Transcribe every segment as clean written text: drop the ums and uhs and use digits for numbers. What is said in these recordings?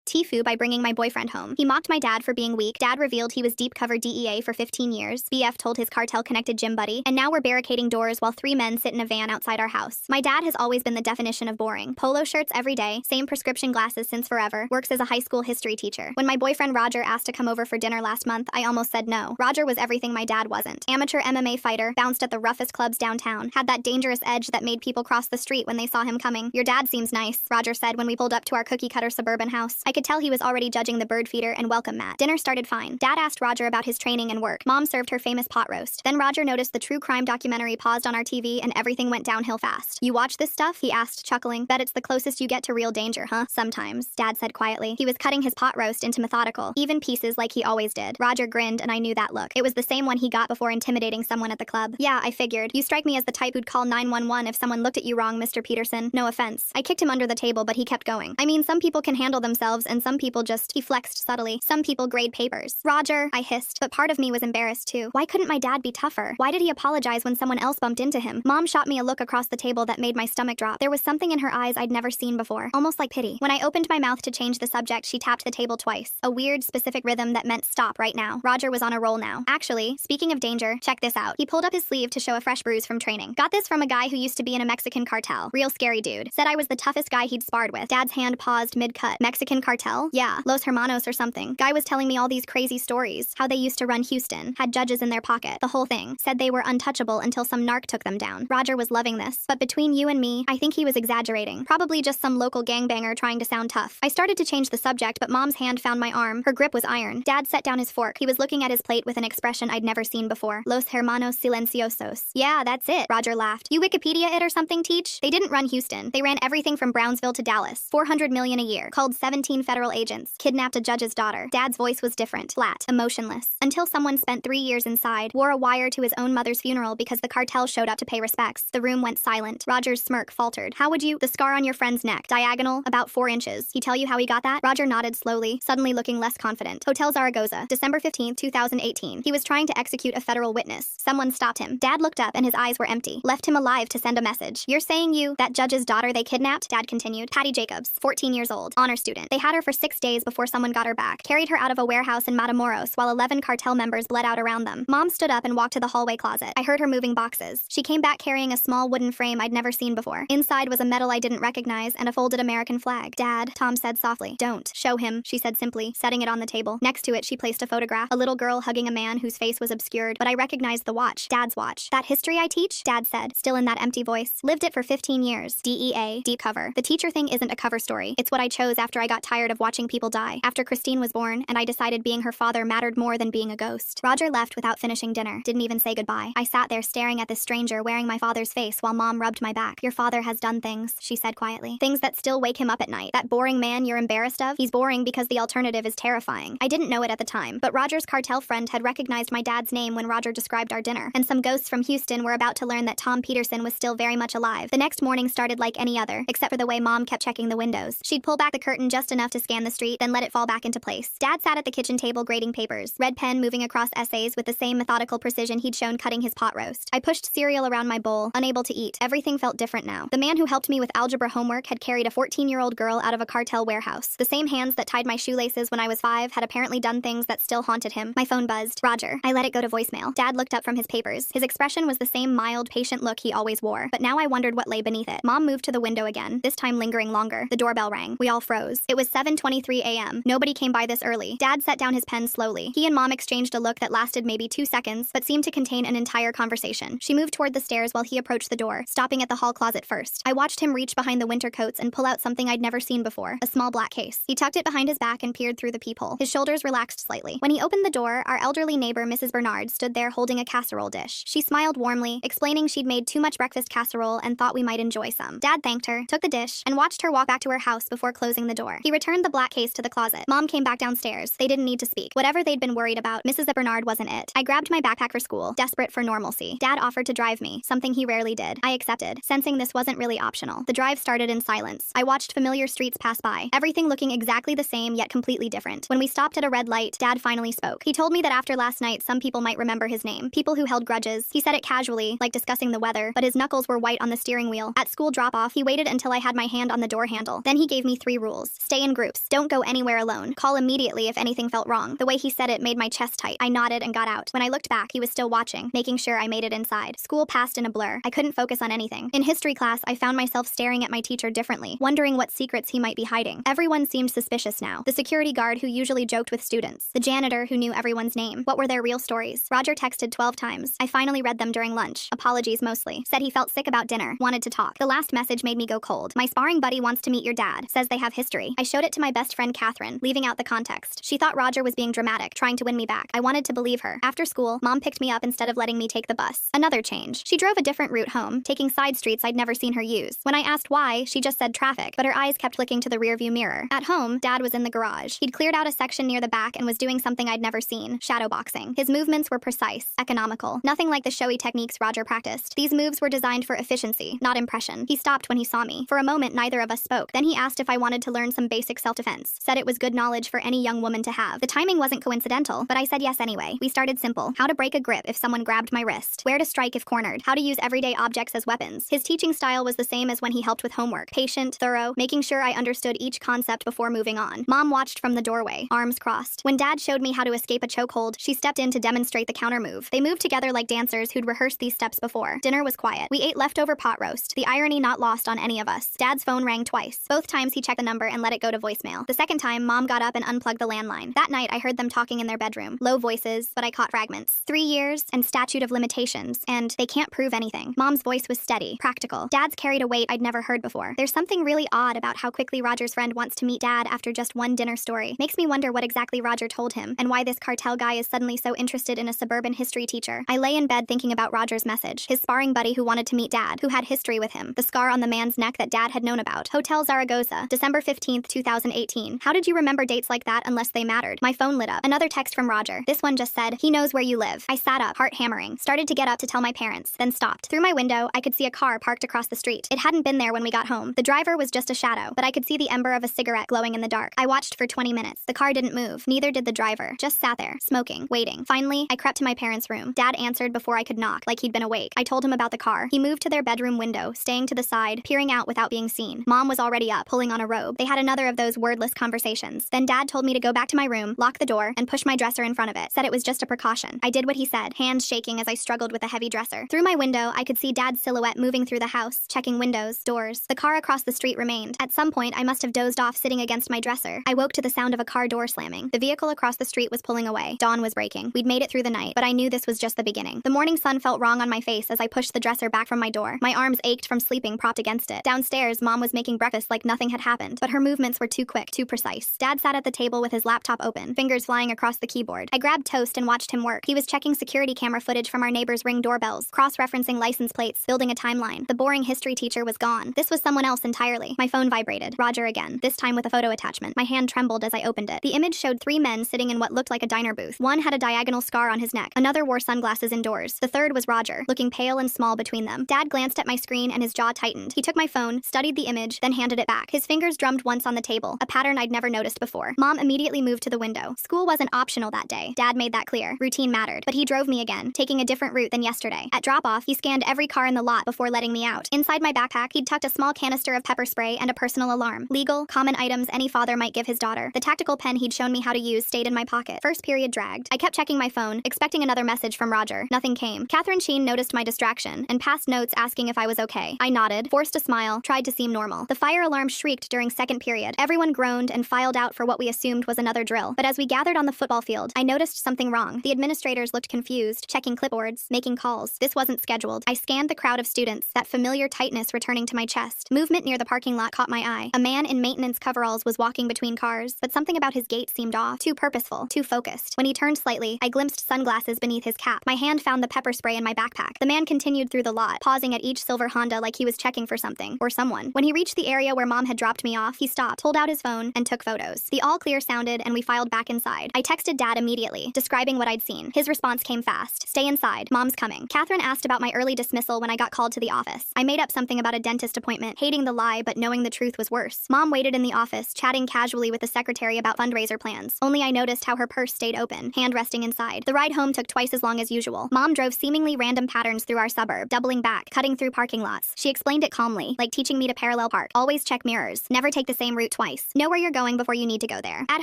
Tfue by bringing my boyfriend home. He mocked my dad for being weak. Dad revealed he was deep cover DEA for 15 years. BF told his cartel-connected gym buddy. And now we're barricading doors while 3 men sit in a van outside our house. My dad has always been the definition of boring. Polo shirts every day, same prescription glasses since forever, works as a high school history teacher. When my boyfriend Roger asked to come over for dinner last month, I almost said no. Roger was everything my dad wasn't. Amateur MMA fighter, bounced at the roughest clubs downtown, had that dangerous edge that made people cross the street when they saw him coming. Your dad seems nice, Roger said when we pulled up to our cookie-cutter suburban house. I could tell he was already judging the bird feeder and welcome mat. Dinner started fine. Dad asked Roger about his training and work. Mom served her famous pot roast. Then Roger noticed the true crime documentary paused on our TV and everything went downhill fast. You watch this stuff? He asked, chuckling. Bet it's the closest you get to real danger, huh? Sometimes, Dad said quietly. He was cutting his pot roast into methodical, even pieces like he always did. Roger grinned and I knew that look. It was the same one he got before intimidating someone at the club. Yeah, I figured. You strike me as the type who'd call 911 if someone looked at you wrong, Mr. Peterson. No offense. I kicked him under the table, but he kept going. I mean, some people can handle themselves and some people just, he flexed subtly. Some people grade papers. Roger, I hissed, but part of me was embarrassed too. Why couldn't my dad be tougher? Why did he apologize when someone else bumped into him? Mom shot me a look across the table that made my stomach drop. There was something in her eyes I'd never seen before, almost like pity. When I opened my mouth to change the subject, she tapped the table twice. A weird, specific rhythm that meant stop right now. Roger was on a roll now. Actually, speaking of danger, check this out. He pulled up his sleeve to show a fresh bruise from training. Got this from a guy who used to be in a Mexican cartel. Real scary dude. Said I was the toughest guy he'd sparred with. Dad's hand paused mid-cut. Mexican cartel? Yeah, Los Hermanos or something. Guy was telling me all these crazy stories. How they used to run Houston. Had judges in their pocket. The whole thing. Said they were untouchable until some narc took them down. Roger was loving this. But between you and me, I think he was exaggerating. Probably just some local gangbanger trying to sound tough. I started to change the subject, but Mom's hand found my arm. Her grip was iron. Dad set down his fork. He was looking at his plate with an expression I'd never seen before. Los Hermanos Silenciosos. Yeah, that's it. Roger laughed. You Wikipedia it or something, Teach? They didn't run Houston. They ran everything from Brownsville to Dallas. 400 million a year. Called 17 federal agents. Kidnapped a judge's daughter. Dad's voice was different. Flat. Emotionless. Until someone spent 3 years inside. Wore a wire to his own mother's funeral because the cartel showed up to pay respects. The room went silent. Roger's smirk faltered. How would you? The scar on your friend's neck. Diagonal. About 4 inches. He tell you how he got that? Roger nodded slowly, suddenly looking less confident. Hotel Zaragoza. December 15, 2018. He was trying to execute a federal witness. Someone stopped him. Dad looked up and his eyes were empty. Left him alive to send a message. You're saying that judge's daughter they kidnapped? Dad continued. Patty Jacobs, 14 years old. Honor student. They had her for 6 days before someone got her back. Carried her out of a warehouse in Matamoros while 11 cartel members bled out around them. Mom stood up and walked to the hallway closet. I heard her moving boxes. She came back carrying a small wooden frame I'd never seen before. Inside was a medal I didn't recognize and a folded American flag. Dad, Tom said softly. Don't. Show him, she said simply, setting it on the table. Next to it, she placed a photograph. A little girl hugging a man whose face was obscured, but I recognized the watch. Dad's watch. That history I teach? Dad said, still in that empty voice. Lived it for 15 years. DEA, deep cover. The teacher thing isn't a cover story. It's what I chose after I got tired of watching people die. After Christine was born, and I decided being her father mattered more than being a ghost. Roger left without finishing dinner. Didn't even say goodbye. I sat there staring at this stranger wearing my father's face while Mom rubbed my back. Your father has done things, she said quietly. Things that still wake him up at night. That boring man you're embarrassed of? He's boring because the alternative is terrifying. I didn't know it at the time, but Roger's cartel friend had recognized my dad's name when Roger described our dinner, and some ghosts from Houston were about to learn that Tom Peterson was still very much alive. The next morning started like any other, except for the way Mom kept checking the windows. She'd pull back the curtain just enough to scan the street, then let it fall back into place. Dad sat at the kitchen table grading papers, red pen moving across essays with the same methodical precision he'd shown cutting his pot roast. I pushed cereal around my bowl, unable to eat. Everything felt different now. The man who helped me with algebra homework had carried a 14-year-old girl out of a cartel warehouse. The same hands that tied my shoelaces when I was 5 had apparently done things that still haunted him. My phone buzzed. Roger. I let it go to voicemail. Dad looked up from his papers. His expression was the same mild, patient look he always wore, but now I wondered what lay beneath it. Mom moved to the window again, this time lingering longer. The doorbell rang. We all froze. It was 7:23 a.m. Nobody came by this early. Dad set down his pen slowly. He and Mom exchanged a look that lasted maybe 2 seconds, but seemed to contain an entire conversation. She moved toward the stairs while he approached the door, stopping at the hall closet first. I watched him reach behind the winter coats and pull out something I'd never seen before, a small black case. He tucked it behind his back and peered through the peephole. His shoulders relaxed slightly. When he opened the door, our elderly neighbor, Mrs. Bernard, stood there holding a casserole dish. She smiled warmly, explaining she'd made too much breakfast casserole and thought we might enjoy some. Dad thanked her, took the dish, and watched her walk back to her house before closing the door. He returned the black case to the closet. Mom came back downstairs. They didn't need to speak. Whatever they'd been worried about, Mrs. Bernard wasn't it. I grabbed my backpack for school, desperate for normalcy. Dad offered to drive me, something he rarely did. I accepted, sensing this wasn't really optional. The drive started in silence. I watched familiar streets pass by, everything looking exactly the same yet completely different. When we stopped at a red light, Dad finally spoke. He told me that after last night, some people might remember his name. People who held grudges. He said it casually, like discussing the weather, but his knuckles were white on the steering wheel. At school drop-off, he waited until I had my hand on the door handle. Then he gave me 3 rules. Stay in groups. Don't go anywhere alone. Call immediately if anything felt wrong. The way he said it made my chest tight. I nodded and got out. When I looked back, he was still watching, making sure I made it inside. School passed in a blur. I couldn't focus on anything. In history class, I found myself staring at my teacher differently, wondering what secrets he might be hiding. Everyone seemed suspicious now. The security guard who usually joked with students. The janitor who knew everyone's name. What were their real stories? Roger texted 12 times. I finally read them during lunch. Apologies mostly. Said he felt sick about dinner. Wanted to talk. The last message made me go cold. My sparring buddy wants to meet your dad. Says they have history. I showed it to my best friend Catherine, leaving out the context. She thought Roger was being dramatic, trying to win me back. I wanted to believe her. After school, Mom picked me up instead of letting me take the bus. Another change. She drove a different route home, taking side streets I'd never seen her use. When I asked why, she just said traffic, but her eyes kept looking to the rearview mirror. At home, Dad was in the garage. He'd cleared out a section near the back and was doing something I'd never seen, shadowboxing. His movements were precise, economical, nothing like the showy techniques Roger practiced. These moves were designed for efficiency, not impression. He stopped when he saw me. For a moment, neither of us spoke. Then he asked if I wanted to learn some basic self-defense. Said it was good knowledge for any young woman to have. The timing wasn't coincidental, but I said yes anyway. We started simple. How to break a grip if someone grabbed my wrist. Where to strike if cornered. How to use everyday objects as weapons. His teaching style was the same as when he helped with homework. Patient, thorough, making sure I understood each concept before moving on. Mom watched from the doorway, arms crossed. When Dad showed me how to escape a chokehold, she stepped in to demonstrate the counter move. They moved together like dancers who'd rehearsed these steps before. Dinner was quiet. We ate leftover pot roast, the irony not lost on any of us. Dad's phone rang twice. Both times he checked the number and let it go to voicemail. The second time, Mom got up and unplugged the landline. That night, I heard them talking in their bedroom. Low voices, but I caught fragments. 3 years and statute of limitations, and they can't prove anything. Mom's voice was steady, practical. Dad's carried a weight I'd never heard before. There's something really odd about how quickly Roger's friend wants to meet Dad after just one dinner story. Makes me wonder what exactly Roger told him, and why this cartel guy is suddenly so interested in a suburban history teacher. I lay in bed thinking about Roger's message. His sparring buddy who wanted to meet Dad, who had history with him. The scar on the man's neck that Dad had known about. Hotel Zaragoza, December 15th, 2018. How did you remember dates like that unless they mattered? My phone lit up. Another text from Roger. This one just said, he knows where you live. I sat up, heart hammering. Started to get up to tell my parents, then stopped. Through my window, I could see a car parked across the street. It hadn't been there when we got home. The driver was just a shadow, but I could see the ember of a cigarette glowing in the dark. I watched for 20 minutes. The car didn't move. Neither did the driver. Just sat there, smoking, waiting. Finally, I crept to my parents' room. Dad answered before I could knock, like he'd been awake. I told him about the car. He moved to their bedroom window, staying to the side, peering out without being seen. Mom was already up, pulling on a robe. They had another of those wordless conversations. Then Dad told me to go back to my room, lock the door, and push my dresser in front of it. Said it was just a precaution. I did what he said, hands shaking as I struggled with a heavy dresser. Through my window, I could see Dad's silhouette moving through the house, checking windows, doors. The car across the street remained. At some point, I must have dozed off sitting against my dresser. I woke to the sound of a car door slamming. The vehicle across the street was pulling away. Dawn was breaking. We'd made it through the night, but I knew this was just the beginning. The morning sun felt wrong on my face as I pushed the dresser back from my door. My arms ached from sleeping propped against it. Downstairs, Mom was making breakfast like nothing had happened, but her movements were too quick, too precise. Dad sat at the table with his laptop open, fingers flying across the keyboard. I grabbed toast and watched him work. He was checking security camera footage from our neighbor's Ring doorbells, cross-referencing license plates, building a timeline. The boring history teacher was gone. This was someone else entirely. My phone vibrated. Roger again, this time with a photo attachment. My hand trembled as I opened it. The image showed 3 men sitting in what looked like a diner booth. One had a diagonal scar on his neck. Another wore sunglasses indoors. The third was Roger, looking pale and small between them. Dad glanced at my screen and his jaw tightened. He took my phone, studied the image, then handed it back. His fingers drummed once on the table, a pattern I'd never noticed before. Mom immediately moved to the window. School wasn't optional that day. Dad made that clear. Routine mattered. But he drove me again, taking a different route than yesterday. At drop-off, he scanned every car in the lot before letting me out. Inside my backpack, he'd tucked a small canister of pepper spray and a personal alarm. Legal, common items any father might give his daughter. The tactical pen he'd shown me how to use stayed in my pocket. First period dragged. I kept checking my phone, expecting another message from Roger. Nothing came. Catherine Sheen noticed my distraction and passed notes asking if I was okay. I nodded, forced a smile, tried to seem normal. The fire alarm shrieked during second period. Everyone groaned and filed out for what we assumed was another drill. But as we gathered on the football field, I noticed something wrong. The administrators looked confused, checking clipboards, making calls. This wasn't scheduled. I scanned the crowd of students, that familiar tightness returning to my chest. Movement near the parking lot caught my eye. A man in maintenance coveralls was walking between cars, but something about his gait seemed off, too purposeful, too focused. When he turned slightly, I glimpsed sunglasses beneath his cap. My hand found the pepper spray in my backpack. The man continued through the lot, pausing at each silver Honda like he was checking for something, or someone. When he reached the area where Mom had dropped me off, he stopped, pulled out his phone, and took photos. The all clear sounded, and we filed back inside. I texted Dad immediately, describing what I'd seen. His response came fast. Stay inside. Mom's coming. Catherine asked about my early dismissal when I got called to the office. I made up something about a dentist appointment, hating the lie, but knowing the truth was worse. Mom waited in the office, chatting casually with the secretary about fundraiser plans. Only I noticed how her purse stayed open, hand resting inside. The ride home took twice as long as usual. Mom drove seemingly random patterns through our suburb, doubling back, cutting through parking lots. She explained it calmly, like teaching me to parallel park. Always check mirrors. Never take the same route twice. twice. Know where you're going before you need to go there. At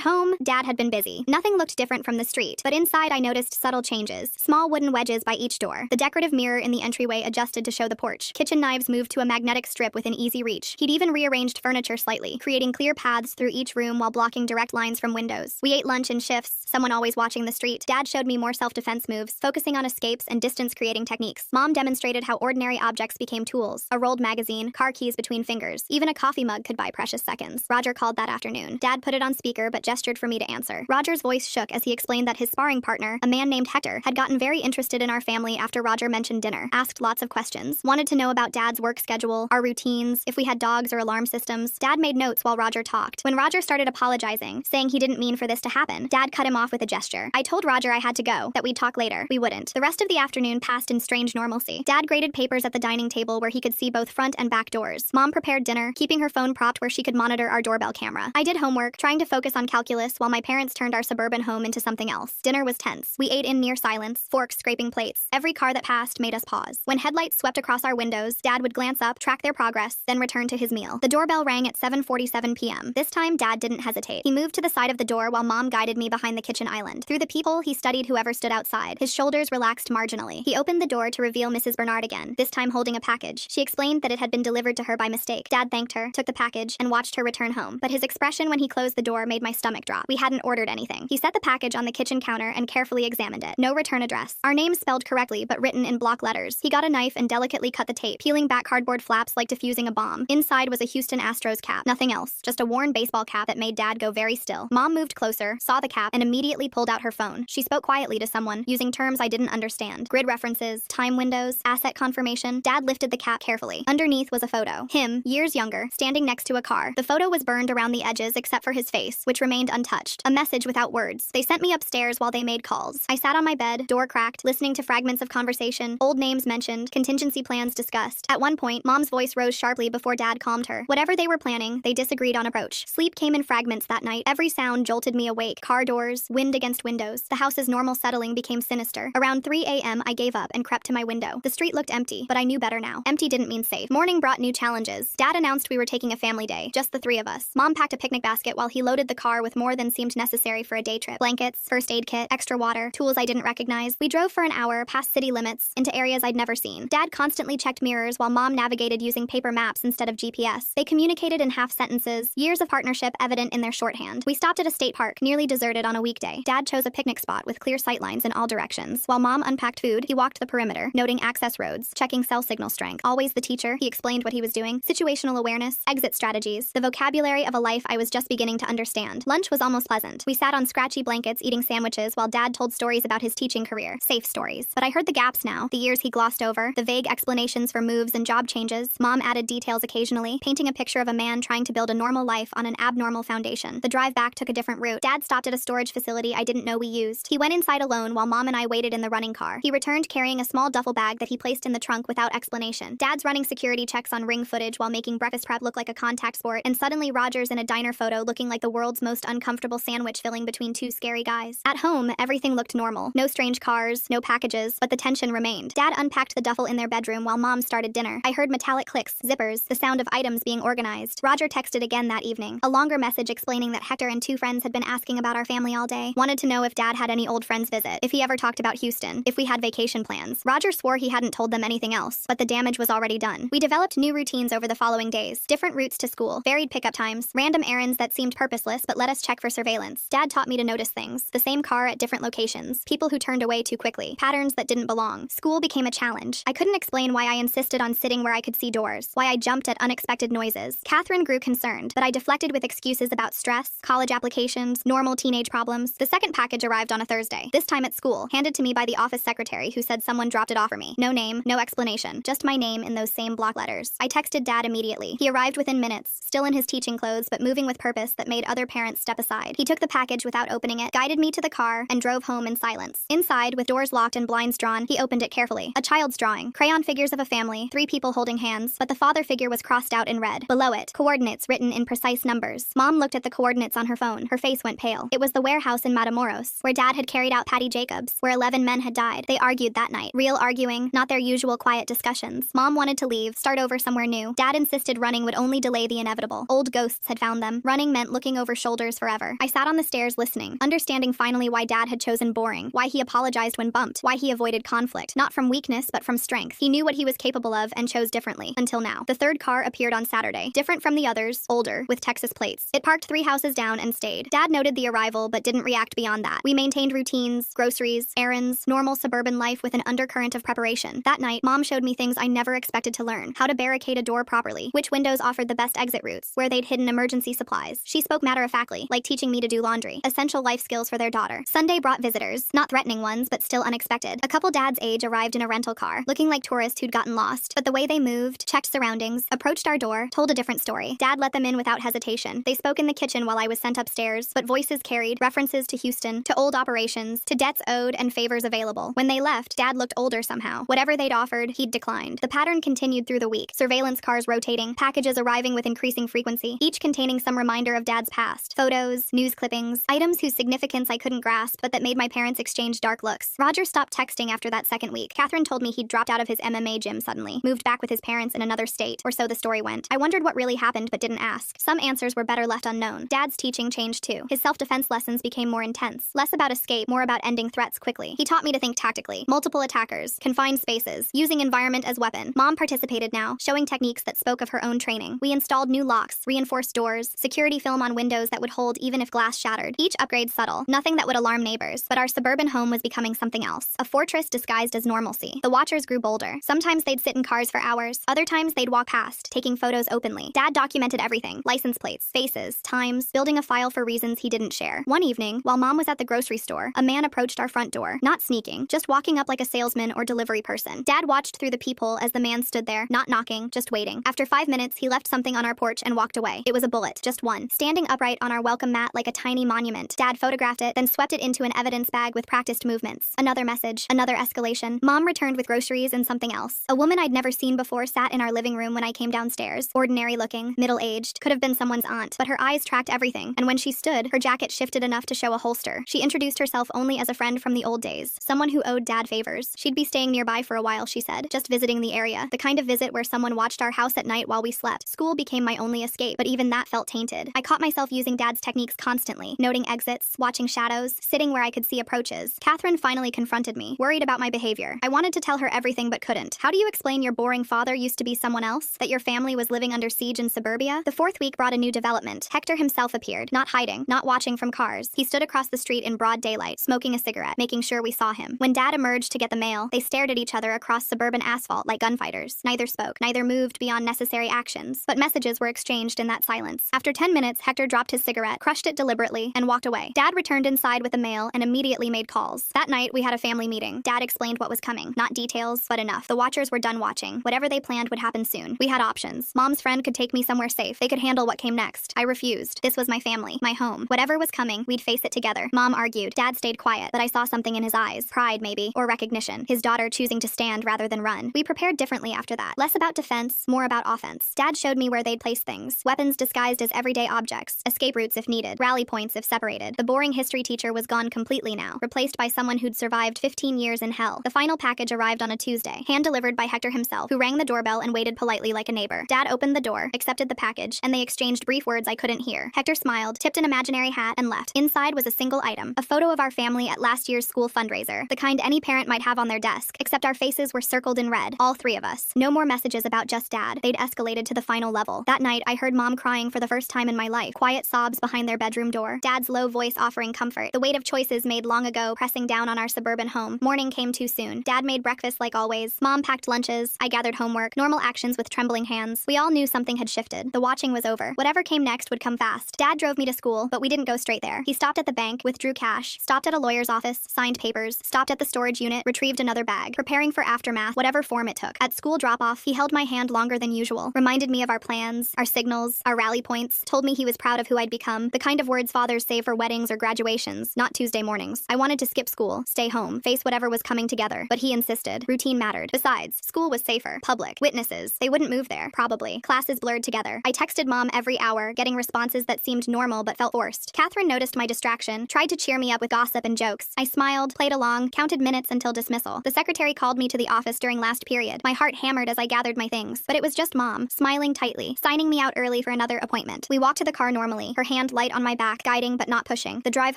home, Dad had been busy. Nothing looked different from the street, but inside I noticed subtle changes. Small wooden wedges by each door. The decorative mirror in the entryway adjusted to show the porch. Kitchen knives moved to a magnetic strip within easy reach. He'd even rearranged furniture slightly, creating clear paths through each room while blocking direct lines from windows. We ate lunch in shifts, someone always watching the street. Dad showed me more self-defense moves, focusing on escapes and distance-creating techniques. Mom demonstrated how ordinary objects became tools. A rolled magazine, car keys between fingers. Even a coffee mug could buy precious seconds. Roger called that afternoon. Dad put it on speaker but gestured for me to answer. Roger's voice shook as he explained that his sparring partner, a man named Hector, had gotten very interested in our family after Roger mentioned dinner. Asked lots of questions. Wanted to know about Dad's work schedule, our routines, if we had dogs or alarm systems. Dad made notes while Roger talked. When Roger started apologizing, saying he didn't mean for this to happen, Dad cut him off with a gesture. I told Roger I had to go, that we'd talk later. We wouldn't. The rest of the afternoon passed in strange normalcy. Dad graded papers at the dining table where he could see both front and back doors. Mom prepared dinner, keeping her phone propped where she could monitor our doorbell camera. I did homework, trying to focus on calculus while my parents turned our suburban home into something else. Dinner was tense. We ate in near silence, forks scraping plates. Every car that passed made us pause. When headlights swept across our windows, Dad would glance up, track their progress, then return to his meal. The doorbell rang at 7:47 p.m. This time, Dad didn't hesitate. He moved to the side of the door while Mom guided me behind the kitchen island. Through the peephole, he studied whoever stood outside. His shoulders relaxed marginally. He opened the door to reveal Mrs. Bernard again, this time holding a package. She explained that it had been delivered to her by mistake. Dad thanked her, took the package, and watched her return home. But his expression when he closed the door made my stomach drop. We hadn't ordered anything. He set the package on the kitchen counter and carefully examined it. No return address. Our names spelled correctly, but written in block letters. He got a knife and delicately cut the tape, peeling back cardboard flaps like diffusing a bomb. Inside was a Houston Astros cap. Nothing else. Just a worn baseball cap that made Dad go very still. Mom moved closer, saw the cap, and immediately pulled out her phone. She spoke quietly to someone, using terms I didn't understand. Grid references, time windows, asset confirmation. Dad lifted the cap carefully. Underneath was a photo. Him, years younger, standing next to a car. The photo was burned around the edges except for his face, which remained untouched. A message without words. They sent me upstairs while they made calls. I sat on my bed, door cracked, listening to fragments of conversation, old names mentioned, contingency plans discussed. At one point, Mom's voice rose sharply before Dad calmed her. Whatever they were planning, they disagreed on approach. Sleep came in fragments that night. Every sound jolted me awake. Car doors, wind against windows. The house's normal settling became sinister. Around 3 a.m., I gave up and crept to my window. The street looked empty, but I knew better now. Empty didn't mean safe. Morning brought new challenges. Dad announced we were taking a family day, just the three of us. Mom packed a picnic basket while he loaded the car with more than seemed necessary for a day trip. Blankets, first aid kit, extra water, tools I didn't recognize. We drove for an hour, past city limits, into areas I'd never seen. Dad constantly checked mirrors while Mom navigated using paper maps instead of GPS. They communicated in half sentences, years of partnership evident in their shorthand. We stopped at a state park, nearly deserted on a weekday. Dad chose a picnic spot with clear sightlines in all directions. While Mom unpacked food, he walked the perimeter, noting access roads, checking cell signal strength. Always the teacher, he explained what he was doing. Situational awareness, exit strategies, the vocabulary of a life I was just beginning to understand. Lunch was almost pleasant. We sat on scratchy blankets eating sandwiches while Dad told stories about his teaching career. Safe stories. But I heard the gaps now, the years he glossed over, the vague explanations for moves and job changes. Mom added details occasionally, painting a picture of a man trying to build a normal life on an abnormal foundation. The drive back took a different route. Dad stopped at a storage facility I didn't know we used. He went inside alone while Mom and I waited in the running car. He returned carrying a small duffel bag that he placed in the trunk without explanation. Dad's running security checks on Ring footage while making breakfast prep look like a contact sport, and suddenly Roger's in a diner photo looking like the world's most uncomfortable sandwich filling between two scary guys. At home, everything looked normal. No strange cars, no packages, but the tension remained. Dad unpacked the duffel in their bedroom while Mom started dinner. I heard metallic clicks, zippers, the sound of items being organized. Roger texted again that evening. A longer message explaining that Hector and two friends had been asking about our family all day. Wanted to know if Dad had any old friends visit, if he ever talked about Houston, if we had vacation plans. Roger swore he hadn't told them anything else, but the damage was already done. We developed new routines over the following days. Different routes to school, varied pickup times, random errands that seemed purposeless but let us check for surveillance. Dad taught me to notice things. The same car at different locations. People who turned away too quickly. Patterns that didn't belong. School became a challenge. I couldn't explain why I insisted on sitting where I could see doors. Why I jumped at unexpected noises. Catherine grew concerned, but I deflected with excuses about stress, college applications, normal teenage problems. The second package arrived on a Thursday. This time at school, handed to me by the office secretary who said someone dropped it off for me. No name, no explanation. Just my name in those same block letters. I texted Dad immediately. He arrived within minutes, still in his teaching clothes but moving with purpose that made other parents step aside. He took the package without opening it, guided me to the car, and drove home in silence. Inside, with doors locked and blinds drawn, he opened it carefully. A child's drawing. Crayon figures of a family, 3 people holding hands, but the father figure was crossed out in red. Below it, coordinates written in precise numbers. Mom looked at the coordinates on her phone. Her face went pale. It was the warehouse in Matamoros, where Dad had carried out Patty Jacobs, where 11 men had died. They argued that night. Real arguing, not their usual quiet discussions. Mom wanted to leave, start over somewhere new. Dad insisted running would only delay the inevitable. Old ghosts ghosts had found them. Running meant looking over shoulders forever. I sat on the stairs listening, understanding finally why Dad had chosen boring, why he apologized when bumped, why he avoided conflict, not from weakness but from strength. He knew what he was capable of and chose differently, until now. The third car appeared on Saturday, different from the others, older, with Texas plates. It parked 3 houses down and stayed. Dad noted the arrival but didn't react beyond that. We maintained routines, groceries, errands, normal suburban life with an undercurrent of preparation. That night, Mom showed me things I never expected to learn. How to barricade a door properly, which windows offered the best exit routes, where they'd hidden emergency supplies. She spoke matter-of-factly, like teaching me to do laundry. Essential life skills for their daughter. Sunday brought visitors, not threatening ones, but still unexpected. A couple Dad's age arrived in a rental car, looking like tourists who'd gotten lost, but the way they moved, checked surroundings, approached our door, told a different story. Dad let them in without hesitation. They spoke in the kitchen while I was sent upstairs, but voices carried references to Houston, to old operations, to debts owed and favors available. When they left, Dad looked older somehow. Whatever they'd offered, he'd declined. The pattern continued through the week. Surveillance cars rotating, packages arriving with increasing frequency, each containing some reminder of Dad's past. Photos, news clippings, items whose significance I couldn't grasp, but that made my parents exchange dark looks. Roger stopped texting after that second week. Catherine told me he'd dropped out of his MMA gym suddenly, moved back with his parents in another state, or so the story went. I wondered what really happened but didn't ask. Some answers were better left unknown. Dad's teaching changed too. His self-defense lessons became more intense. Less about escape, more about ending threats quickly. He taught me to think tactically. Multiple attackers, confined spaces, using environment as weapon. Mom participated now, showing techniques that spoke of her own training. We installed new locks, reinforced doors, security film on windows that would hold even if glass shattered. Each upgrade subtle, nothing that would alarm neighbors, but our suburban home was becoming something else. A fortress disguised as normalcy. The watchers grew bolder. Sometimes they'd sit in cars for hours. Other times they'd walk past, taking photos openly. Dad documented everything. License plates, faces, times, building a file for reasons he didn't share. One evening, while Mom was at the grocery store, a man approached our front door. Not sneaking, just walking up like a salesman or delivery person. Dad watched through the peephole as the man stood there, not knocking, just waiting. After 5 minutes, he left something on our porch and walked away. It was a bullet, just one. Standing upright on our welcome mat like a tiny monument. Dad photographed it, then swept it into an evidence bag with practiced movements. Another message, another escalation. Mom returned with groceries and something else. A woman I'd never seen before sat in our living room when I came downstairs. Ordinary looking, middle-aged, could have been someone's aunt, but her eyes tracked everything, and when she stood, her jacket shifted enough to show a holster. She introduced herself only as a friend from the old days, someone who owed Dad favors. She'd be staying nearby for a while, she said, just visiting the area, the kind of visit where someone watched our house at night while we slept. School became my only escape, but even that felt tainted. I caught myself using Dad's techniques constantly, noting exits, watching shadows, sitting where I could see approaches. Catherine finally confronted me, worried about my behavior. I wanted to tell her everything but couldn't. How do you explain your boring father used to be someone else? That your family was living under siege in suburbia? The fourth week brought a new development. Hector himself appeared, not hiding, not watching from cars. He stood across the street in broad daylight, smoking a cigarette, making sure we saw him. When Dad emerged to get the mail, they stared at each other across suburban asphalt like gunfighters. Neither spoke, neither moved beyond necessary actions, but messages were exchanged in that silence. After 10 minutes, Hector dropped his cigarette, crushed it deliberately, and walked away. Dad returned inside with the mail and immediately made calls. That night, we had a family meeting. Dad explained what was coming. Not details, but enough. The watchers were done watching. Whatever they planned would happen soon. We had options. Mom's friend could take me somewhere safe. They could handle what came next. I refused. This was my family, my home. Whatever was coming, we'd face it together. Mom argued. Dad stayed quiet, but I saw something in his eyes. Pride, maybe, or recognition. His daughter choosing to stand rather than run. We prepared differently after that. Less about defense, more about offense. Dad showed me where they'd place things. Weapons disguised as everyday objects. Escape routes if needed. Rally points if separated. The boring history teacher was gone completely now, replaced by someone who'd survived 15 years in hell. The final package arrived on a Tuesday, hand-delivered by Hector himself, who rang the doorbell and waited politely like a neighbor. Dad opened the door, accepted the package, and they exchanged brief words I couldn't hear. Hector smiled, tipped an imaginary hat, and left. Inside was a single item, a photo of our family at last year's school fundraiser, the kind any parent might have on their desk, except our faces were circled in red, all three of us. No more messages about just Dad. They'd escalated to the final level. That night, I heard Mom crying for the first time in my life, quiet sobs behind their bedroom door, Dad's low voice offering comfort, the weight of choices made long ago pressing down on our suburban home. Morning came too soon. Dad made breakfast like always. Mom packed lunches. I gathered homework, normal actions with trembling hands. We all knew something had shifted. The watching was over. Whatever came next would come fast. Dad drove me to school, but we didn't go straight there. He stopped at the bank, withdrew cash, stopped at a lawyer's office, signed papers, stopped at the storage unit, retrieved another bag, preparing for aftermath, whatever form it took. At school drop-off, he held my hand longer than usual, reminded me of our plans, our signals, our rally points, told me he was proud of who I'd become, the kind of words fathers say for weddings or graduations, not Tuesday mornings. I wanted to skip school, stay home, face whatever was coming together, but he insisted. Routine mattered. Besides, school was safer. Public. Witnesses. They wouldn't move there. Probably. Classes blurred together. I texted Mom every hour, getting responses that seemed normal but felt forced. Catherine noticed my distraction, tried to cheer me up with gossip and jokes. I smiled, played along, counted minutes until dismissal. The secretary called me to the office during last period. My heart hammered as I gathered my things, but it was just Mom, smiling tightly, signing me out early for another appointment. We walked to the car normally, her hand light on my back, guiding but not pushing. The drive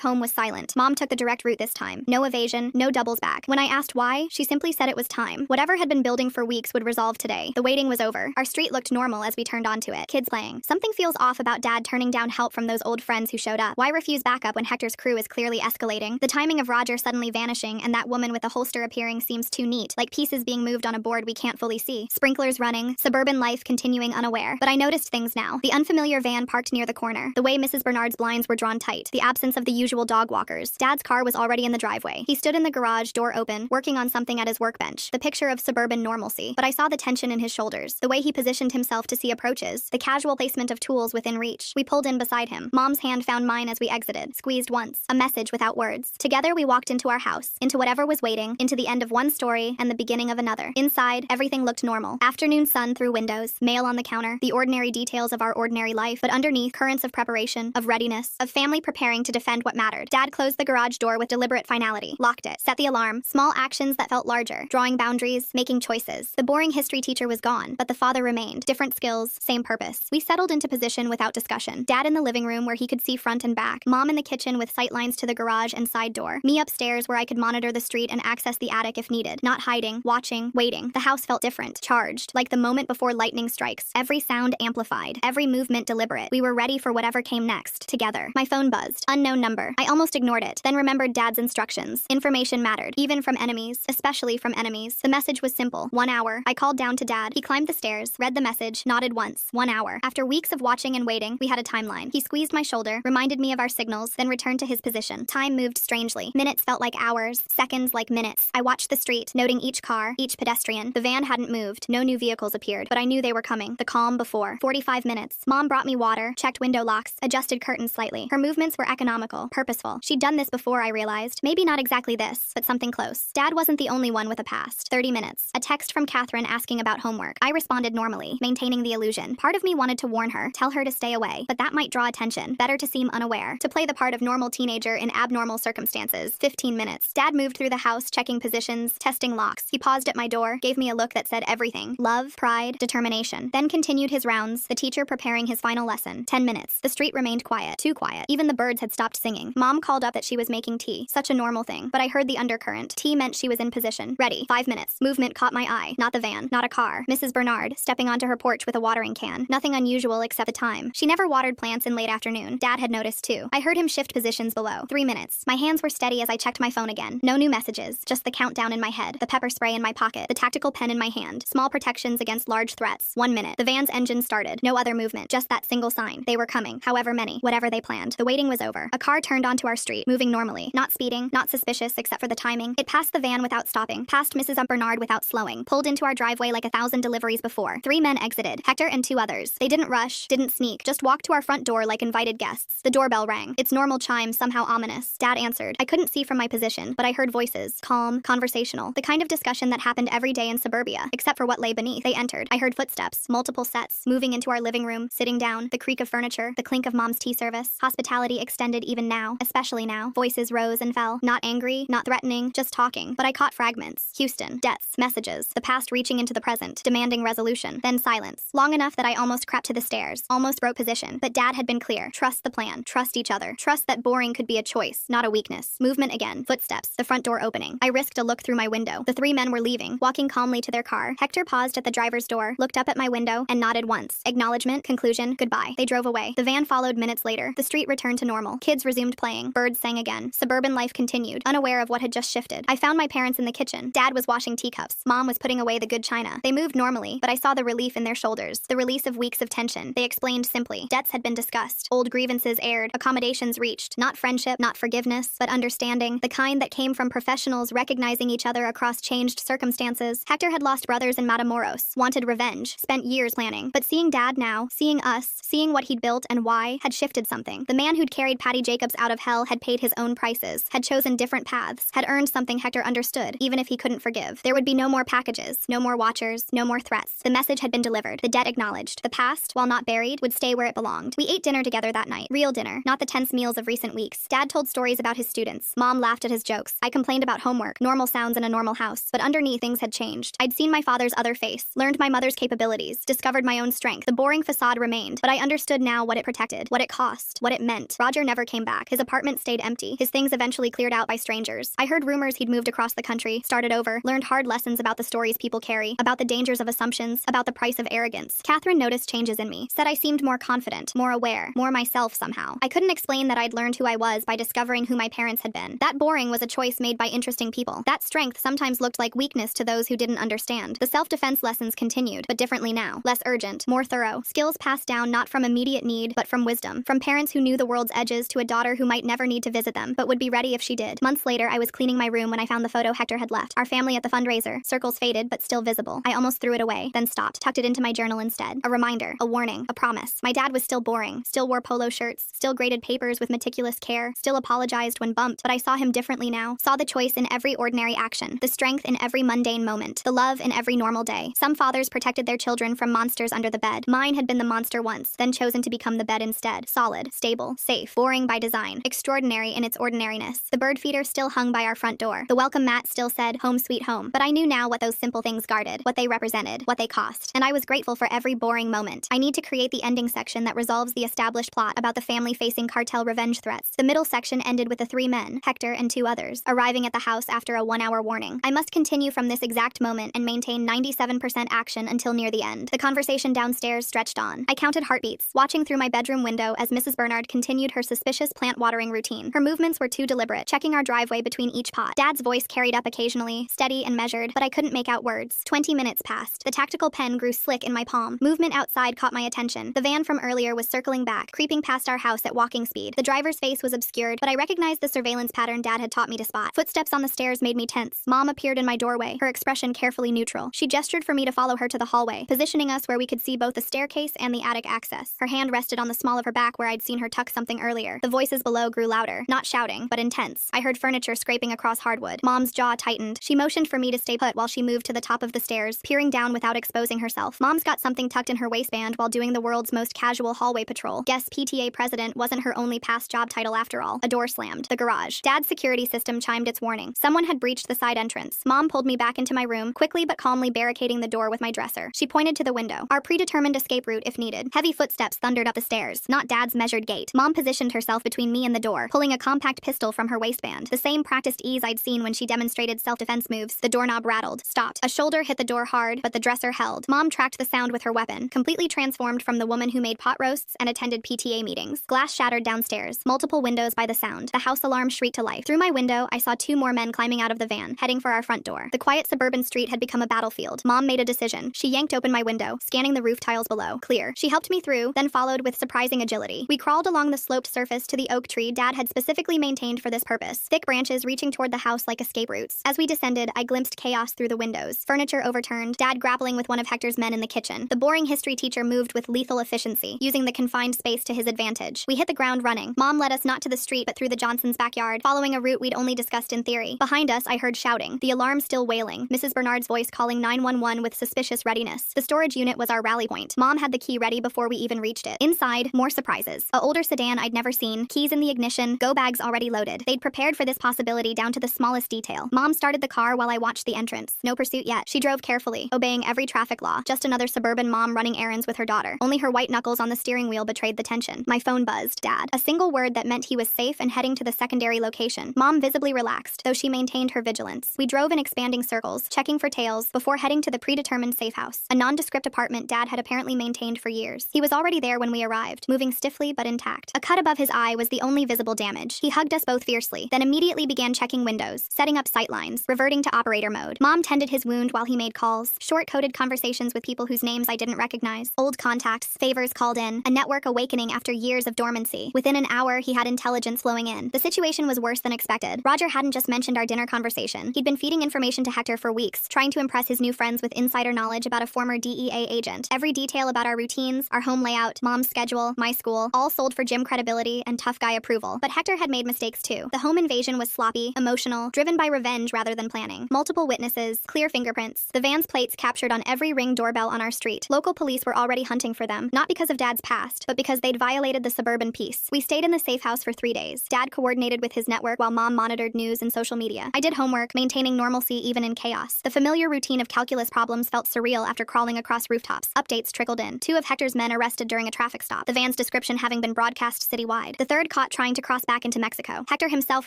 home was silent. Mom took the direct route this time. No evasion, no doubles back. When I asked why, she simply said it was time. Whatever had been building for weeks would resolve today. The waiting was over. Our street looked normal as we turned onto it. Kids playing. Something feels off about Dad turning down help from those old friends who showed up. Why refuse backup when Hector's crew is clearly escalating? The timing of Roger suddenly vanishing and that woman with the holster appearing seems too neat, like pieces being moved on a board we can't fully see. Sprinklers running, suburban life continuing unaware. But I noticed things now. The unfamiliar van parked near the corner. The way Mrs. Bernard's blinds were drawn tight. The absence of the usual dog walkers. Dad's car was already in the driveway. He stood in the garage, door open, working on something at his workbench. The picture of suburban normalcy. But I saw the tension in his shoulders. The way he positioned himself to see approaches. The casual placement of tools within reach. We pulled in beside him. Mom's hand found mine as we exited. Squeezed once. A message without words. Together we walked into our house. Into whatever was waiting. Into the end of one story and the beginning of another. Inside, everything looked normal. Afternoon sun through windows. Mail on the counter. The ordinary details of our ordinary life. But underneath, currents of preparation, of readiness, of family preparing to defend what mattered. Dad closed the garage door with deliberate finality. Locked it. Set the alarm. Small actions that felt larger. Drawing boundaries. Making choices. The boring history teacher was gone, but the father remained. Different skills, same purpose. We settled into position without discussion. Dad in the living room where he could see front and back. Mom in the kitchen with sight lines to the garage and side door. Me upstairs where I could monitor the street and access the attic if needed. Not hiding, watching, waiting. The house felt different. Charged. Like the moment before lightning strikes. Every sound amplified. Every movement deliberate. We were ready for whatever came next. Together. My phone buzzed. Unknown number. I almost ignored it. Then remembered Dad's instructions. Information mattered. Even from enemies. Especially from enemies. The message was simple. 1 hour. I called down to Dad. He climbed the stairs, read the message, nodded once. 1 hour. After weeks of watching and waiting, we had a timeline. He squeezed my shoulder, reminded me of our signals, then returned to his position. Time moved strangely. Minutes felt like hours. Seconds like minutes. I watched the street, noting each car, each pedestrian. The van hadn't moved. No new vehicles appeared, but I knew they were coming. The calm before. 45 minutes. Mom brought me water, checked window locks, adjusted curtains slightly. Her movements were economical, purposeful. She'd done this before, I realized. Maybe not exactly this, but something close. Dad wasn't the only one with a past. 30 minutes. A text from Catherine asking about homework. I responded normally, maintaining the illusion. Part of me wanted to warn her, tell her to stay away, but that might draw attention. Better to seem unaware. To play the part of normal teenager in abnormal circumstances. 15 minutes. Dad moved through the house, checking positions, testing locks. He paused at my door, gave me a look that said everything. Love, pride, determination. Then continued his rounds, the teacher preparing his final lesson. 10 minutes. The street remained quiet. Too quiet. Even the birds had stopped singing. Mom called up that she was making tea. Such a normal thing. But I heard the undercurrent. Tea meant she was in position. Ready. 5 minutes. Movement caught my eye. Not the van. Not a car. Mrs. Bernard, stepping onto her porch with a watering can. Nothing unusual except the time. She never watered plants in late afternoon. Dad had noticed too. I heard him shift positions below. 3 minutes. My hands were steady as I checked my phone again. No new messages. Just the countdown in my head. The pepper spray in my pocket. The tactical pen in my hand. Small protections against large threats. 1 minute. The van's engine started. No other movement. Just that single sign. They were coming. However many. Whatever they planned. The waiting was over. A car turned onto our street, moving normally. Not speeding. Not suspicious except for the timing. It passed the van without stopping. Passed Mrs. Bernard without slowing. Pulled into our driveway like 1,000 deliveries before. 3 men exited. Hector and 2 others. They didn't rush. Didn't sneak. Just walked to our front door like invited guests. The doorbell rang. Its normal chime somehow ominous. Dad answered. I couldn't see from my position, but I heard voices. Calm. Conversational. The kind of discussion that happened every day in suburbia, except for what lay beneath. They entered. I heard footsteps. Multiple sets. Moving into our living room. Sitting down. The creak of furniture. The clink of Mom's tea service. Hospitality extended even now. Especially now. Voices rose and fell. Not angry. Not threatening. Just talking. But I caught fragments. Houston. Debts. Messages. The past reaching into the present. Demanding resolution. Then silence. Long enough that I almost crept to the stairs. Almost broke position. But Dad had been clear. Trust the plan. Trust each other. Trust that boring could be a choice, not a weakness. Movement again. Footsteps. The front door opening. I risked a look through my window. The 3 men were leaving, walking calmly to their car. Hector paused at the driver's door, looked up at my window, and nodded once. Acknowledgement, conclusion, goodbye. They drove away. The van followed minutes later. The street returned to normal. Kids resumed playing. Birds sang again. Suburban life continued, unaware of what had just shifted. I found my parents in the kitchen. Dad was washing teacups. Mom was putting away the good china. They moved normally, but I saw the relief in their shoulders. The release of weeks of tension. They explained simply. Debts had been discussed. Old grievances aired. Accommodations reached. Not friendship, not forgiveness, but understanding. The kind that came from professionals recognizing each other across changed circumstances. Hector had lost brothers in Matamoros, wanted revenge, spent years planning. But seeing Dad now, seeing us, seeing what he'd built and why, had shifted something. The man who'd carried Patty Jacobs out of hell had paid his own prices, had chosen different paths, had earned something Hector understood, even if he couldn't forgive. There would be no more packages, no more watchers, no more threats. The message had been delivered, the debt acknowledged. The past, while not buried, would stay where it belonged. We ate dinner together that night. Real dinner, not the tense meals of recent weeks. Dad told stories about his students. Mom laughed at his jokes. I complained about homework, normal sounds in a normal house, but underneath things had changed. I'd seen my father's other face, learned my mother's capabilities, discovered my own strength. The boring facade facade remained, but I understood now what it protected, what it cost, what it meant. Roger never came back. His apartment stayed empty. His things eventually cleared out by strangers. I heard rumors he'd moved across the country, started over, learned hard lessons about the stories people carry, about the dangers of assumptions, about the price of arrogance. Catherine noticed changes in me, said I seemed more confident, more aware, more myself somehow. I couldn't explain that I'd learned who I was by discovering who my parents had been. That boring was a choice made by interesting people. That strength sometimes looked like weakness to those who didn't understand. The self-defense lessons continued, but differently now. Less urgent, more thorough. Skills passed down not from immediate need, but from wisdom. From parents who knew the world's edges to a daughter who might never need to visit them, but would be ready if she did. Months later, I was cleaning my room when I found the photo Hector had left. Our family at the fundraiser. Circles faded, but still visible. I almost threw it away, then stopped, tucked it into my journal instead. A reminder, a warning, a promise. My dad was still boring, still wore polo shirts, still graded papers with meticulous care, still apologized when bumped, but I saw him differently now. Saw the choice in every ordinary action, the strength in every mundane moment, the love in every normal day. Some fathers protected their children from monsters under the bed. Mine had been the monster once, then chosen to become the bed instead. Solid, stable, safe, boring by design, extraordinary in its ordinariness. The bird feeder still hung by our front door. The welcome mat still said, "Home sweet home." But I knew now what those simple things guarded, what they represented, what they cost. And I was grateful for every boring moment. I need to create the ending section that resolves the established plot about the family facing cartel revenge threats. The middle section ended with the three men, Hector and two others, arriving at the house after a 1-hour warning. I must continue from this exact moment and maintain 97% action until near the end. The conversation downstairs stretched on. I counted heartbeats, watching through my bedroom window as Mrs. Bernard continued her suspicious plant watering routine. Her movements were too deliberate, checking our driveway between each pot. Dad's voice carried up occasionally, steady and measured, but I couldn't make out words. 20 minutes passed. The tactical pen grew slick in my palm. Movement outside caught my attention. The van from earlier was circling back, creeping past our house at walking speed. The driver's face was obscured, but I recognized the surveillance pattern Dad had taught me to spot. Footsteps on the stairs made me tense. Mom appeared in my doorway, her expression carefully neutral. She gestured for me to follow her to the hallway, positioning us where we could see both the staircase and the attic access. Her hand rested on the small of her back where I'd seen her tuck something earlier. The voices below grew louder, not shouting, but intense. I heard furniture scraping across hardwood. Mom's jaw tightened. She motioned for me to stay put while she moved to the top of the stairs, peering down without exposing herself. Mom's got something tucked in her waistband while doing the world's most casual hallway patrol. Guess PTA president wasn't her only past job title after all. A door slammed. The garage. Dad's security system chimed its warning. Someone had breached the side entrance. Mom pulled me back into my room, quickly but calmly barricading the door with my dresser. She pointed to the window. Our predetermined escape route if needed. Heavy footsteps thundered up the stairs, not Dad's measured gait. Mom positioned herself between me and the door, pulling a compact pistol from her waistband. The same practiced ease I'd seen when she demonstrated self-defense moves. The doorknob rattled, stopped. A shoulder hit the door hard, but the dresser held. Mom tracked the sound with her weapon, completely transformed from the woman who made pot roasts and attended PTA meetings. Glass shattered downstairs, multiple windows by the sound. The house alarm shrieked to life. Through my window, I saw two more men climbing out of the van, heading for our front door. The quiet suburban street had become a battlefield. Mom made a decision. She yanked open my window, scanning the roof tiles below. Clear. She helped me through, then followed with surprising agility. We crawled along the sloped surface to the oak tree Dad had specifically maintained for this purpose, thick branches reaching toward the house like escape routes. As we descended, I glimpsed chaos through the windows. Furniture overturned, Dad grappling with one of Hector's men in the kitchen. The boring history teacher moved with lethal efficiency, using the confined space to his advantage. We hit the ground running. Mom led us not to the street but through the Johnsons' backyard, following a route we'd only discussed in theory. Behind us, I heard shouting, the alarm still wailing, Mrs. Bernard's voice calling 911 with suspicious readiness. The storage unit was our rally point. Mom had the key ready before we even reached it. Inside, more surprises. A older sedan I'd never seen, keys in the ignition, go bags already loaded. They'd prepared for this possibility down to the smallest detail. Mom started the car while I watched the entrance. No pursuit yet. She drove carefully, obeying every traffic law. Just another suburban mom running errands with her daughter. Only her white knuckles on the steering wheel betrayed the tension. My phone buzzed. Dad. A single word that meant he was safe and heading to the secondary location. Mom visibly relaxed, though she maintained her vigilance. We drove in expanding circles, checking for tails, before heading to the predetermined safe house, a nondescript apartment Dad had apparently maintained for years. He was already there when we arrived, moving stiffly but intact. A cut above his eye was the only visible damage. He hugged us both fiercely, then immediately began checking windows, setting up sight lines, reverting to operator mode. Mom tended his wound while he made calls, short-coded conversations with people whose names I didn't recognize, old contacts, favors called in, a network awakening after years of dormancy. Within an hour, he had intelligence flowing in. The situation was worse than expected. Roger hadn't just mentioned our dinner conversation. He'd been feeding information to Hector for weeks, trying to impress his new friends with insider knowledge about a former DEA agent. Every detail about our routines, our home layout, Mom's schedule, my school, all sold for Jim credibility and tough guy approval. But Hector had made mistakes too. The home invasion was sloppy, emotional, driven by revenge rather than planning. Multiple witnesses, clear fingerprints. The van's plates captured on every Ring doorbell on our street. Local police were already hunting for them, not because of Dad's past, but because they'd violated the suburban peace. We stayed in the safe house for 3 days. Dad coordinated with his network while Mom monitored news and social media. I did homework, maintaining normalcy even in chaos. The familiar routine of calculus problems felt surreal after crawling across rooftops. Updates trickled in. 2 of Hector's men arrested during a traffic stop, the van's description having been broadcast citywide. The third caught trying to cross back into Mexico. Hector himself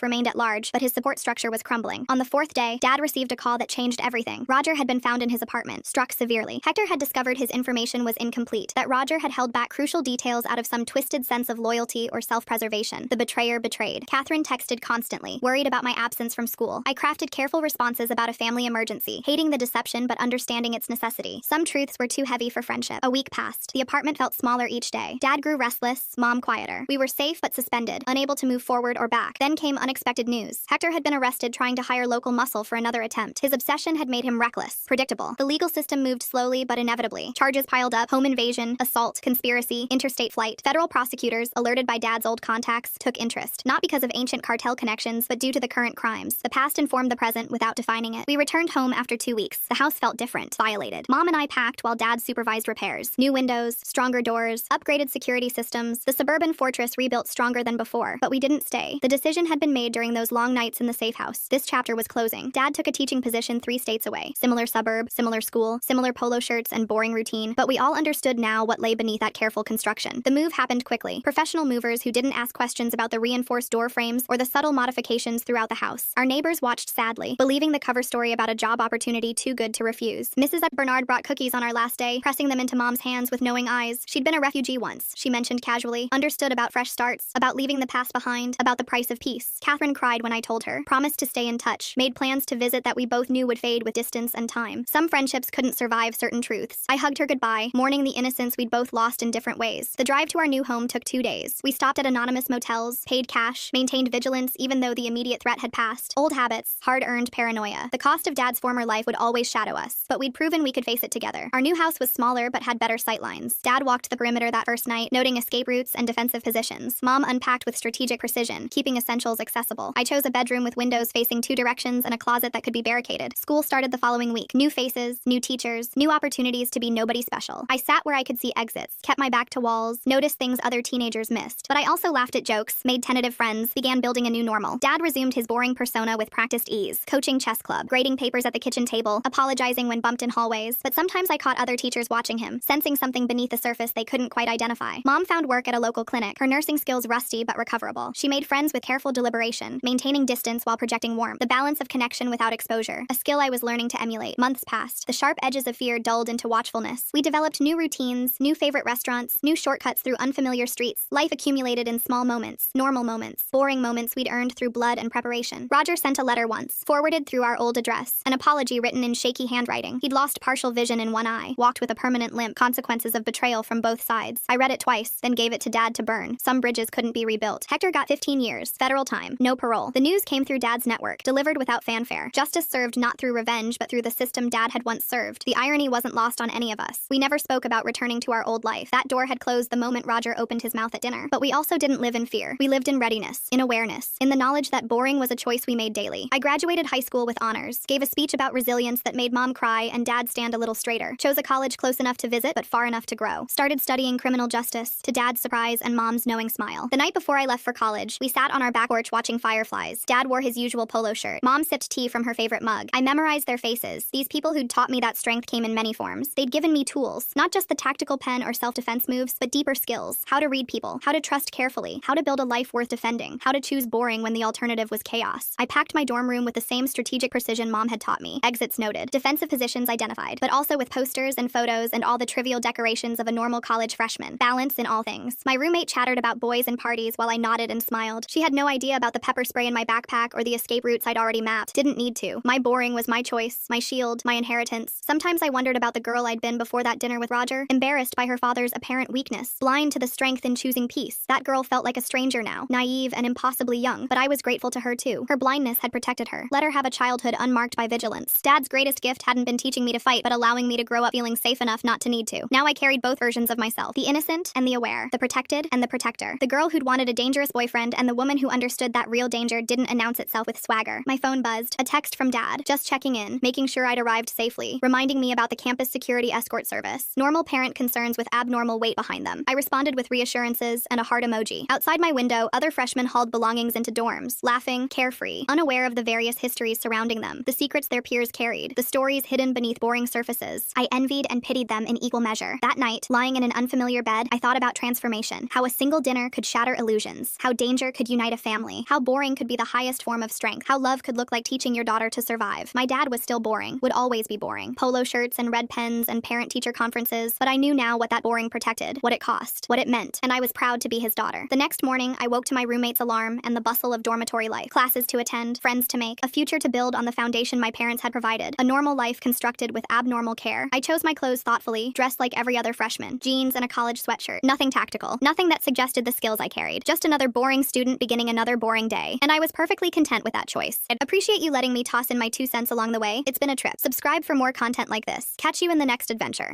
remained at large, but his support structure was crumbling. On the fourth day, Dad received a call that changed everything. Roger had been found in his apartment, struck severely. Hector had discovered his information was incomplete, that Roger had held back crucial details out of some twisted sense of loyalty or self-preservation. The betrayer betrayed. Catherine texted constantly, worried about my absence from school. I crafted careful responses about a family emergency, hating the deception but understanding its necessity. Some truths were too heavy for friendship. A week passed. The apartment felt smaller each day. Dad grew restless, Mom quieter. We were safe but suspended, unable to move forward or back. Then came unexpected news. Hector had been arrested trying to hire local muscle for another attempt. His obsession had made him reckless. Predictable. The legal system moved slowly but inevitably. Charges piled up: home invasion, assault, conspiracy, interstate flight. Federal prosecutors, alerted by Dad's old contacts, took interest, not because of ancient cartel connections, but due to the current crimes. The past informed the present without defining it. We returned home after 2 weeks. The house felt different, violated. Mom and I packed while Dad supervised repairs. New windows, stronger doors, upgraded security systems. The suburban fortress rebuilt stronger than before, but we didn't stay. The decision had been made during those long nights in the safe house. This chapter was closing. Dad took a teaching position 3 states away. Similar suburb, similar school, similar polo shirts and boring routine, but we all understood now what lay beneath that careful construction. The move happened quickly. Professional movers who didn't ask questions about the reinforced door frames or the subtle modifications throughout the house. Our neighbors watched sadly, believing the cover story about a job opportunity too good to refuse. Mrs. Bernard brought cookies on our last day, pressing them into Mom's hands with knowing eyes. She'd been a refugee once, she mentioned casually, understood about fresh starts, about leaving the past behind, about the price of peace. Catherine cried when I told her, promised to stay in touch, made plans to visit that we both knew would fade with distance and time. Some friendships couldn't survive certain truths. I hugged her goodbye, mourning the innocence we'd both lost in different ways. The drive to our new home took 2 days. We stopped at anonymous motels, paid cash, maintained vigilance even though the immediate threat had passed. Old habits, hard-earned paranoia. The cost of Dad's former life would always shadow us, but we'd proven we could face it together. Our new house was smaller but had better sightlines. Dad walked the perimeter that first night, noting escape routes and defensive positions. Mom unpacked with strategic precision, keeping essentials accessible. I chose a bedroom with windows facing 2 directions and a closet that could be barricaded. School started the following week. New faces, new teachers, new opportunities to be nobody special. I sat where I could see exits, kept my back to walls, noticed things other teenagers missed. But I also laughed at jokes, made tentative friends, began building a new normal. Dad resumed his boring persona with practiced ease, coaching chess club, grading papers at the kitchen table, apologizing when bumped in hallways. But sometimes I caught other teachers watching him, sensing something beneath the surface they couldn't quite identify. Mom found work at a local clinic, her nursing skills rusty but recoverable. She made friends with careful deliberation, maintaining distance while projecting warmth, the balance of connection without exposure, a skill I was learning to emulate. Months passed. The sharp edges of fear dulled into watchfulness. We developed new routines, new favorite restaurants, new shortcuts through unfamiliar streets. Life accumulated in small moments, normal moments, boring moments we'd earned through blood and preparation. Roger sent a letter once, forwarded through our old address, an apology written in shaky handwriting. He'd lost partial vision in one eye, walked with a permanent limp, consequences of betrayal from both sides. I read it twice, then gave it to Dad to burn. Some bridges couldn't be rebuilt. Hector got 15 years, federal time, no parole. The news came through Dad's network, delivered without fanfare. Justice served not through revenge, but through the system Dad had once served. The irony wasn't lost on any of us. We never spoke about returning to our old life. That door had closed the moment Roger opened his mouth at dinner. But we also didn't live in fear. We lived in readiness, in awareness, in the knowledge that boring was a choice we made daily. I graduated high school with honors, gave a speech about resilience that made Mom cry and Dad stand a little straighter, chose a college close enough to visit but far enough to grow, started studying criminal justice, to Dad's surprise and Mom's knowing smile. The night before I left for college, we sat on our back porch watching fireflies. Dad wore his usual polo shirt. Mom sipped tea from her favorite mug. I memorized their faces. These people who'd taught me that strength came in many forms. They'd given me tools, not just the tactical pen or self-defense moves, but deeper skills. How to read people, how to trust carefully, how to build a life worth defending, how to choose boring when the alternative was chaos. I packed my dorm room with the same strategic precision Mom had taught me. Exits noted, defensive positions identified, but also with posters and photos and all the trivial decorations of a normal college freshman. Balance in all things. My roommate chattered about boys and parties while I nodded and smiled. She had no idea about the pepper spray in my backpack or the escape routes I'd already mapped. Didn't need to. My boring was my choice, my shield, my inheritance. Sometimes I wondered about the girl I'd been before that dinner with Roger, embarrassed by her father's apparent weakness, blind to the strength in choosing peace. That girl felt like a stranger now, naive and impossibly young, but I was grateful to her too. Her blindness had protected her, let her have a childhood unmarked by vigilance. Dad's greatest gift hadn't been teaching me to fight, but allowing me to grow up feeling safe enough not to need to. Now I carried both versions of myself, the innocent and the aware, the protected and the protector, the girl who'd wanted a dangerous boyfriend and the woman who understood that real danger didn't announce itself with swagger. My phone buzzed, a text from Dad, just checking in, making sure I'd arrived safely, reminding me about the campus security escort service. Normal parent concerns with abnormal weight behind them. I responded with reassurances and a heart emoji. Outside my window, other freshmen hauled belongings into dorms, laughing, carefree, unaware of the various histories surrounding them, the secrets their peers carried, the stories hidden beneath boring surfaces. I envied and pitied them in equal measure. daughter. That night, lying in an unfamiliar bed, I thought about transformation, how a single dinner could shatter illusions, how danger could unite a family, how boring could be the highest form of strength, how love could look like teaching your daughter to survive. My dad was still boring, would always be boring. Polo shirts and red pens and parent-teacher conferences, but I knew now what that boring protected, what it cost, what it meant, and I was proud to be his daughter. The next morning, I woke to my roommate's alarm and the bustle of dormitory life. Classes to attend, friends to make, a future to build on the foundation my parents had provided, a normal life constructed with abnormal care. I chose my clothes thoughtfully, dressed like every other freshman, jeans and a college sweatshirt. Nothing tactical, nothing that suggested the skills I carried. Just another boring student beginning another boring day. And I was perfectly content with that choice. I appreciate you letting me toss in my 2 cents along the way. It's been a trip. Subscribe for more content like this. Catch you in the next adventure.